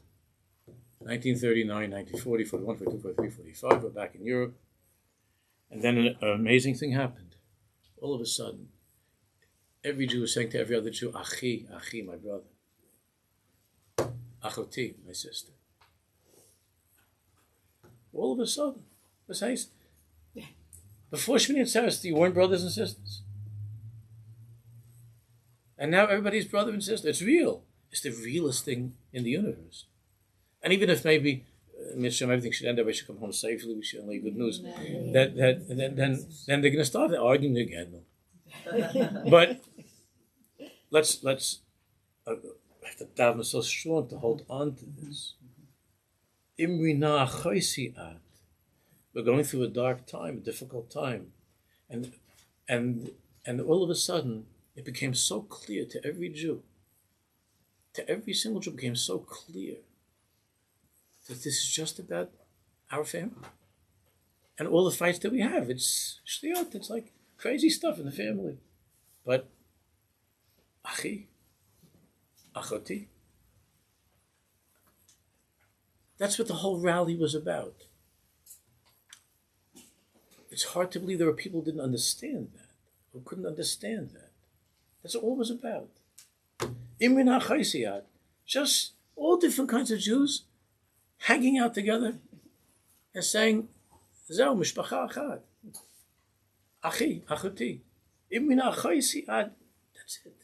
1939, 1940, 41, 42, 43, 45, we're back in Europe. And then an amazing thing happened. All of a sudden, every Jew was saying to every other Jew, Achi, Achi, my brother. Achoti, my sister. All of a sudden, before Shmini Atzeres, you weren't brothers and sisters. And now everybody's brother and sister. It's real. It's the realest thing in the universe. And even if maybe everything should end up, we should come home safely, we should only good news, then they're going to start arguing again. But let's have to daven so strong to hold on to this. We're going through a dark time, a difficult time, and all of a sudden it became so clear to every Jew, to every single Jew, became so clear that this is just about our family. And all the fights that we have, it's shtiyot, it's like crazy stuff in the family. But, achi, achoti, that's what the whole rally was about. It's hard to believe there were people who didn't understand that, who couldn't understand that. That's all it was about. Imrin ha'chaisiyat, just all different kinds of Jews hanging out together and saying, Zeu mishpacha achad, achi, achoti, imrin ha'chaisiyat. That's it.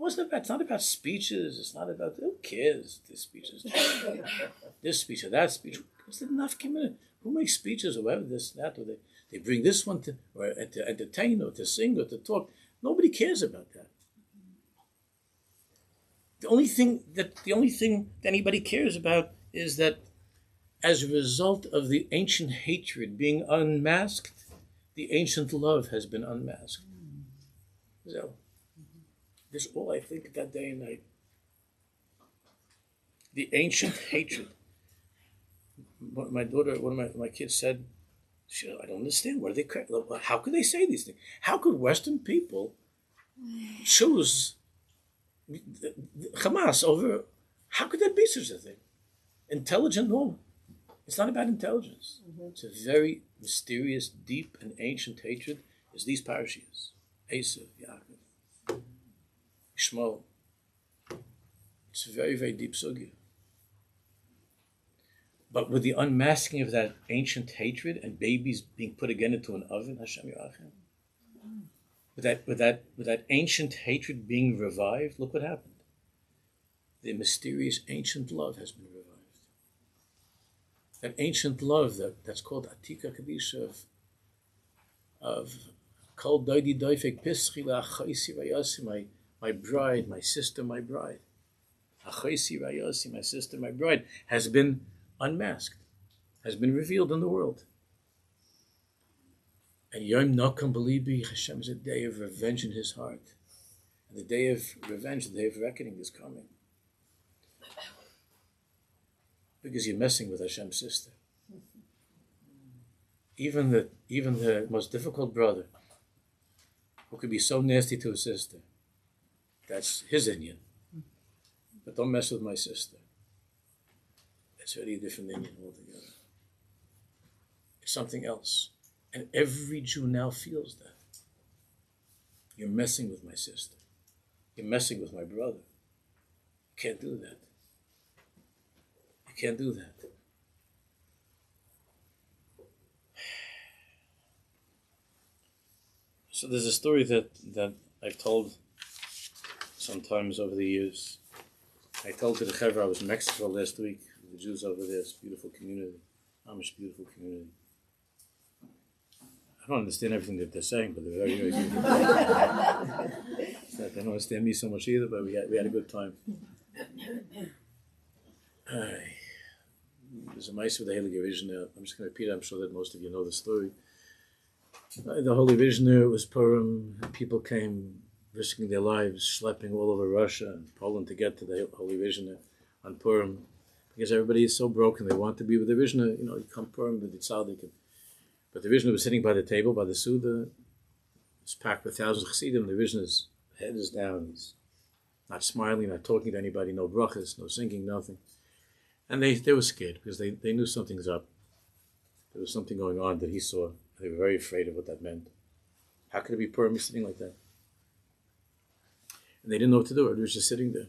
It's not about speeches. It's not about, who cares, this speech is this speech or that speech. It's enough community. Who makes speeches or whatever, this, that, or they bring this one to entertain or to sing or to talk. Nobody cares about that. The only thing that anybody cares about is that as a result of the ancient hatred being unmasked, the ancient love has been unmasked. So, this is all I think that day and night. The ancient hatred. My daughter, one of my kids said, I don't understand. What are they? How could they say these things? How could Western people choose Hamas over? How could there be such a thing? Intelligent, no. It's not about intelligence. It's a very mysterious, deep, and ancient hatred. Is these parashiyos, Esav, Yaakov, Shmuel. It's a very, very deep sugya. But with the unmasking of that ancient hatred and babies being put again into an oven, Hashem Yerachem, with that ancient hatred being revived, look what happened. The mysterious ancient love has been revived. That ancient love that's called Atika Kadisha of Kol Doidi Doifek Pischi La'achaisi Vayasi, my bride, my sister, my bride. Achaisi Vayasi, my sister, my bride, has been unmasked, has been revealed in the world. And Yom Nakam Belibi, Hashem is a day of revenge in his heart. And the day of revenge, the day of reckoning is coming. Because you're messing with Hashem's sister. Even the most difficult brother, who could be so nasty to his sister, that's his Inyan. But don't mess with my sister. It's already a different Inyan altogether. It's something else. And every Jew now feels that. You're messing with my sister. You're messing with my brother. You can't do that. You can't do that. So there's a story that I've told sometimes over the years. I told to the Chevra, I was in Mexico last week, the Jews over there, it's a beautiful community, Amish beautiful community. I don't understand everything that they're saying, but they're very, very beautiful. They don't understand me so much either, but we had a good time. There's a mice with the Holy Vision. I'm just going to repeat it. I'm sure that most of you know the story. The Holy Vision was Purim. People came risking their lives, schlepping all over Russia and Poland to get to the Holy Vision on Purim, because everybody is so broken. They want to be with the Vision. You come Purim with the Tzaddik. But the Vision was sitting by the table, by the Suda. It's packed with thousands of Chassidim. The Vision's head is down. He's not smiling, not talking to anybody, no brachas, no singing, nothing. And they were scared because they knew something's up. There was something going on that he saw. They were very afraid of what that meant. How could it be Purim sitting like that? And they didn't know what to do. It was just sitting there.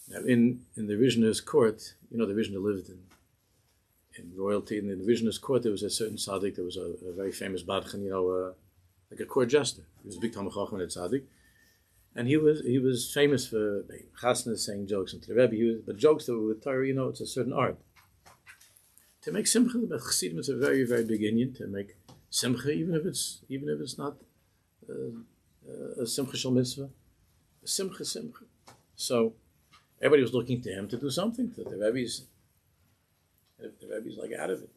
Now, in the Vizhner's court, the Vizhner lived in royalty. And in the Vizhner's court, there was a certain tzaddik. There was a very famous badchan, like a court jester. He was a big Talmid Chacham and a tzaddik. And he was famous for chasnas, saying jokes. And to the Rebbe, but jokes that were with Torah, it's a certain art. To make simcha, but Chassidim is a very, very big Inyan to make simcha, even if it's not a simcha shel mitzvah. Simcha. So everybody was looking to him to do something. The Rebbe's like out of it.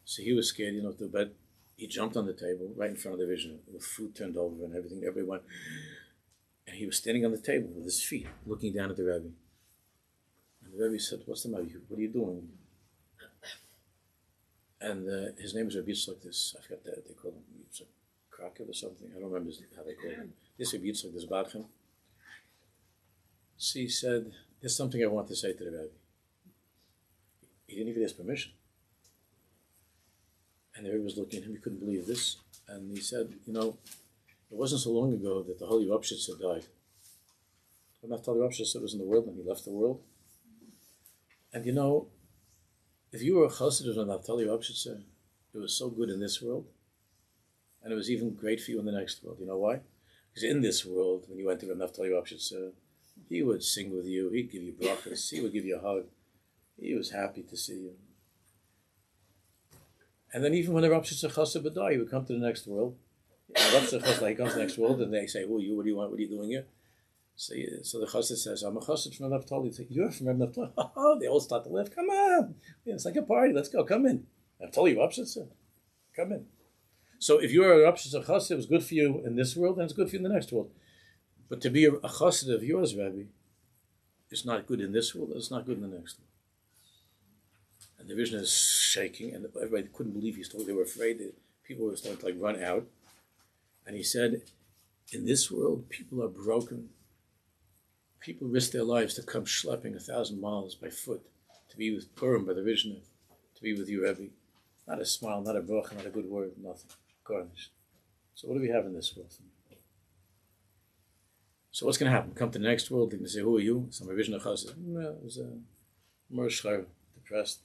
So he was scared, but he jumped on the table right in front of the Vision. The food turned over and everything. Everyone, and he was standing on the table with his feet, looking down at the Rebbe. And the Rebbe said, "What's the matter? What are you doing?" And his name is Rabbi Yitzchak. I forgot that they call him Yitzchak Krakow or something. I don't remember how they call him. This Rabbi Yitzchak, this badchan. So he said, "There's something I want to say to the Rebbe." He didn't even ask permission. And the Rebbe was looking at him. He couldn't believe this. And he said, it wasn't so long ago that the Holy Rav Shitzer died. Naftali Rav Shitzer was in the world and he left the world. And if you were a chassid of Naftali Rav Shitzer, it was so good in this world, and it was even great for you in the next world. You know why? Because in this world, when you went to Naftali Rav Shitzer, he would sing with you, he'd give you brachas, he would give you a hug, he was happy to see you. And then even when the Rav Shitzer chassid would die, he would come to the next world. Rav Shitzer chassid, he comes to the next world, and they say, "Who are you? What do you want? What are you doing here?" So the chassid says, "I'm a chassid from Naftali." Say, "You're from Naftali?" Oh, they all start to laugh. Come on, it's like a party. Let's go. Come in. Naftali Rav Shitzer, come in. So if you're a Rav Shitzer chassid, it was good for you in this world, and it's good for you in the next world. But to be a chassid of yours, Rabbi, is not good in this world. It's not good in the next world. And the vision is shaking, and everybody couldn't believe he's told. They were afraid that people were starting to run out. And he said, "In this world, people are broken. People risk their lives to come schlepping 1,000 miles by foot to be with Purim by the Vizhner, to be with you, Rebbe. Not a smile, not a bracha, not a good word, nothing. Garnished. So what do we have in this world? So what's going to happen? Come to the next world, they're going to say, 'Who are you?' Some Vizhner chassid. No, it was a mershcher, depressed.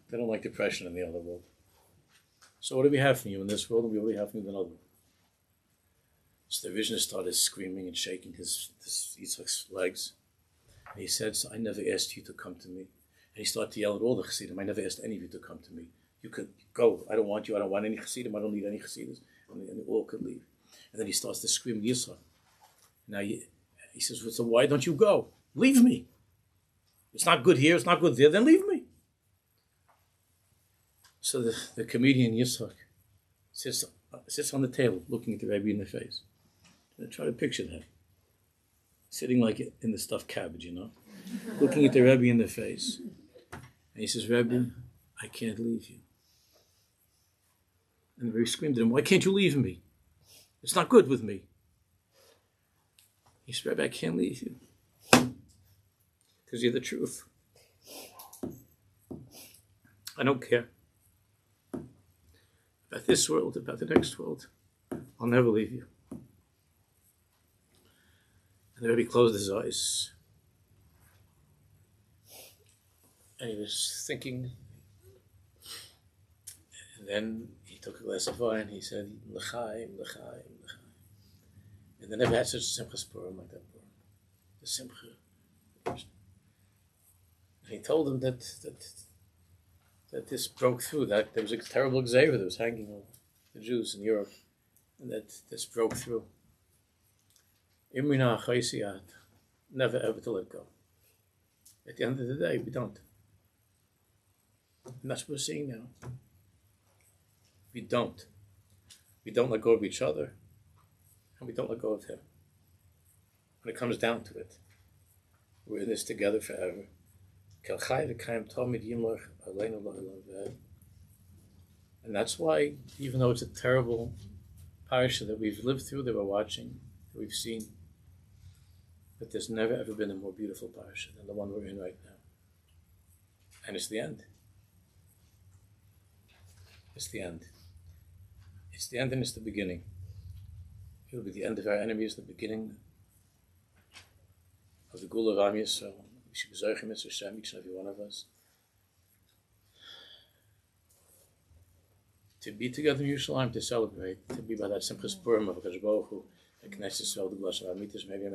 They don't like depression in the other world. So what do we have from you in this world, and what do we have from you in another world?" So the Vizhner started screaming and shaking his Yitzchak's legs. And he said, "So I never asked you to come to me." And he started to yell at all the Chassidim, "I never asked any of you to come to me. You could go. I don't want you. I don't want any chassidim. I don't need any chassidim. And they all could leave. And then he starts to scream Yitzchak. Now he says, well, so why don't you go? Leave me. It's not good here. It's not good there. Then leave me. So the comedian Yitzchak sits on the table looking at the Rebbe in the face. And try to picture that. Sitting like in the stuffed cabbage, looking at the Rebbe in the face. And he says, Rebbe, I can't leave you. And the Rebbe screamed at him, why can't you leave me? It's not good with me. He said, Rebbe, I can't leave you. Because you're the truth. I don't care. About this world, about the next world. I'll never leave you. And the Rebbe closed his eyes. And he was thinking. And then he took a glass of wine. He said, L'chaim, L'chaim, L'chaim. And they never had such a simcha spurim like that. The simcha. And he told them that this broke through, that there was a terrible xavier that was hanging over the Jews in Europe. And that this broke through. Imrina chaysiyat, never ever to let go. At the end of the day, we don't. And that's what we're seeing now. We don't. We don't let go of each other, and we don't let go of him. When it comes down to it, we're in this together forever. And that's why, even though it's a terrible parasha that we've lived through, that we're watching, that we've seen, but there's never ever been a more beautiful parasha than the one we're in right now. And it's the end. It's the end. It's the end and it's the beginning. It'll be the end of our enemies, the beginning of the Gula of Am Yisrael. We should be Zochim Mitzvah Hashem, each and every one of us. To be together in Yerushalayim, to celebrate, to be by that simchas Purim of HaKadosh Baruch Hu, the Knesset Yisrael, the Gula Shalom, maybe